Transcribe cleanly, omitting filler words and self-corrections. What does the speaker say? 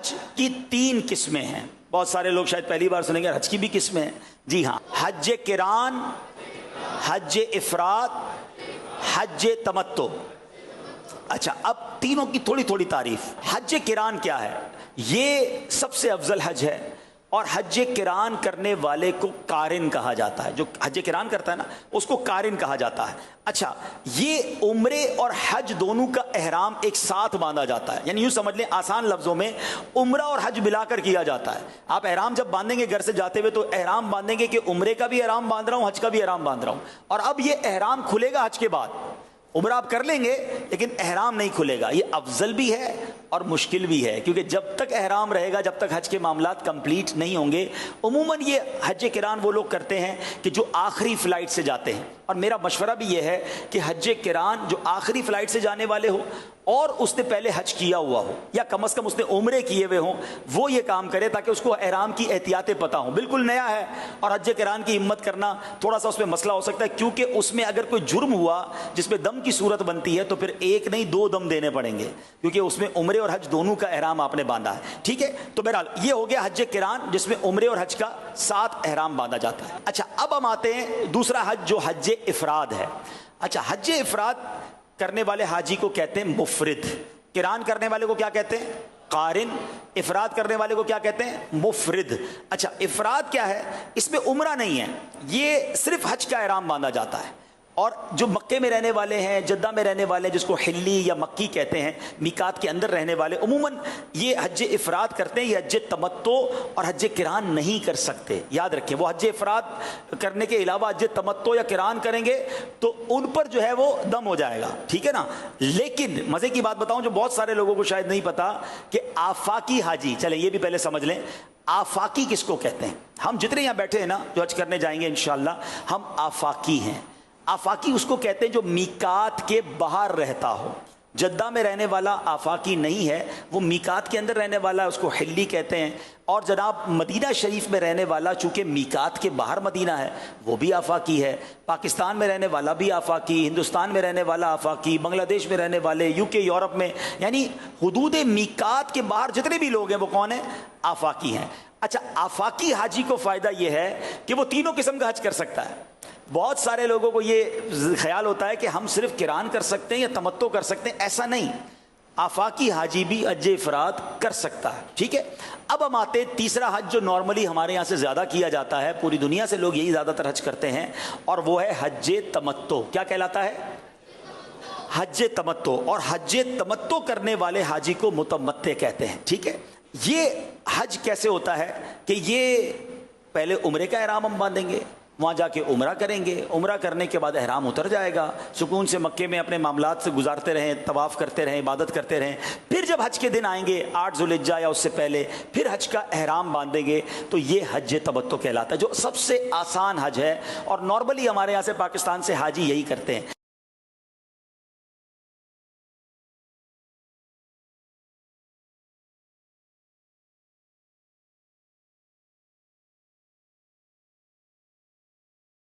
हज की 3 किस्में हैं। बहुत सारे लोग शायद पहली बार सुनेंगे हज की भी किस्में हैं। जी हाँ, हज किरान, हज इफराद, हज तमत्तो। अच्छा, अब तीनों की थोड़ी थोड़ी तारीफ। हज किरान क्या है? ये सबसे अफजल हज है और हज किरान करने वाले को कारिन कहा जाता है। जो हज किरान करता है ना, उसको कारिन कहा जाता है। अच्छा, ये उम्रे और हज दोनों का एहराम एक साथ बांधा जाता है। यानी यूं समझ लें, आसान लफ्जों में उम्रा और हज मिलाकर किया जाता है। आप एहराम जब बांधेंगे घर से जाते हुए, तो एहराम बांधेंगे कि उम्रे का भी एहराम बांध रहा हूं, हज का भी एहराम बांध रहा हूं। और अब ये एहराम खुलेगा हज के बाद। उम्रा आप कर लेंगे लेकिन एहराम नहीं खुलेगा। ये अफजल भी है और मुश्किल भी है, क्योंकि जब तक एहराम रहेगा, जब तक हज के मामलात कंप्लीट नहीं होंगे। उमूमन ये हज किरान वो लोग करते हैं कि जो आखिरी फ्लाइट से जाते हैं। और मेरा मशवरा भी ये है कि हज किरान जो आखिरी फ्लाइट से जाने वाले हो और उसने पहले हज किया हुआ हो, या कम से कम उसने उम्रे किए हुए हों, वो ये काम करे ताकि उसको एहराम की एहतियातें पता हो। बिल्कुल नया है और हज किरान की हिम्मत करना थोड़ा सा उसमें मसला हो सकता है, क्योंकि उसमें अगर कोई जुर्म हुआ जिसमें दम की सूरत बनती है, तो फिर एक नहीं 2 दम देने पड़ेंगे, क्योंकि उसमें उम्रे और हज दोनों का एहराम आपने बांधा है। ठीक है, तो बहरहाल ये हो गया हज किरान, जिसमें उम्रे और हज का साथ एहराम बांधा जाता है। अच्छा, अब हम आते हैं दूसरा हज, जो हज इफराद है। अच्छा, हज इफराद करने वाले हाजी को कहते हैं मुफरिद। किरान करने वाले को क्या कहते हैं? कारिन। इफराद करने वाले को क्या कहते हैं? मुफरिद। अच्छा, इफराद क्या है? इसमें उम्रा नहीं है, ये सिर्फ हज का एहराम बांधा जाता है। और जो मक्के में रहने वाले हैं, जद्दा में रहने वाले, जिसको हिल्ली या मक्की कहते हैं, मीकात के अंदर रहने वाले, उमूमन ये हज इफराद करते हैं। ये हज तमत्तो और हज किरान नहीं कर सकते। याद रखें, वो हज इफराद करने के अलावा हज तमत्तो या किरान करेंगे तो उन पर जो है वो दम हो जाएगा। ठीक है ना। लेकिन मजे की बात बताऊं, जो बहुत सारे लोगों को शायद नहीं पता, कि आफाकी हाजी, चलें ये भी पहले समझ लें, आफाकी किसको कहते हैं? हम जितने यहाँ बैठे हैं ना, जो हज करने जाएंगे इंशाअल्लाह, हम आफाकी हैं। आफाकी उसको कहते हैं जो मीकात के बाहर रहता हो। जद्दा में रहने वाला आफाकी नहीं है, वो मीकात के अंदर रहने वाला, उसको हिल्ली कहते हैं। और जनाब मदीना शरीफ में रहने वाला, चूंकि मीकात के बाहर मदीना है, वो भी आफाकी है। पाकिस्तान में रहने वाला भी आफाकी, हिंदुस्तान में रहने वाला आफाकी, बांग्लादेश में रहने वाले, यूके यूरोप में, यानी हुदूद मीकात के बाहर जितने भी लोग हैं वो कौन है? आफाकी हैं। अच्छा, आफाकी हाजी को फ़ायदा ये है कि वो तीनों किस्म का हज कर सकता है। बहुत सारे लोगों को ये ख्याल होता है कि हम सिर्फ किरान कर सकते हैं या तमत्तो कर सकते हैं। ऐसा नहीं, आफाकी हाजी भी हज इफराद कर सकता है। ठीक है, अब हम आते हैं तीसरा हज, जो नॉर्मली हमारे यहाँ से ज़्यादा किया जाता है, पूरी दुनिया से लोग यही ज़्यादातर हज करते हैं, और वो है हज तमत्तो। क्या कहलाता है? हज तमत्तो। और हज तमत्तो करने वाले हाजी को मुतमत्ते कहते हैं। ठीक है, ये हज कैसे होता है कि ये पहले उम्रे का एहराम हम बांधेंगे, वहाँ जाके उम्रा करेंगे, उम्रा करने के बाद एहराम उतर जाएगा, सुकून से मक्के में अपने मामलात से गुजारते रहें, तवाफ़ करते रहें, इबादत करते रहें। फिर जब हज के दिन आएंगे 8 ज़ुल्हिज्जा या उससे पहले, फिर हज का एहराम बांधेंगे, तो ये हज तमत्तो कहलाता है, जो सबसे आसान हज है। और नॉर्मली हमारे यहाँ से पाकिस्तान से हाजी यही करते हैं।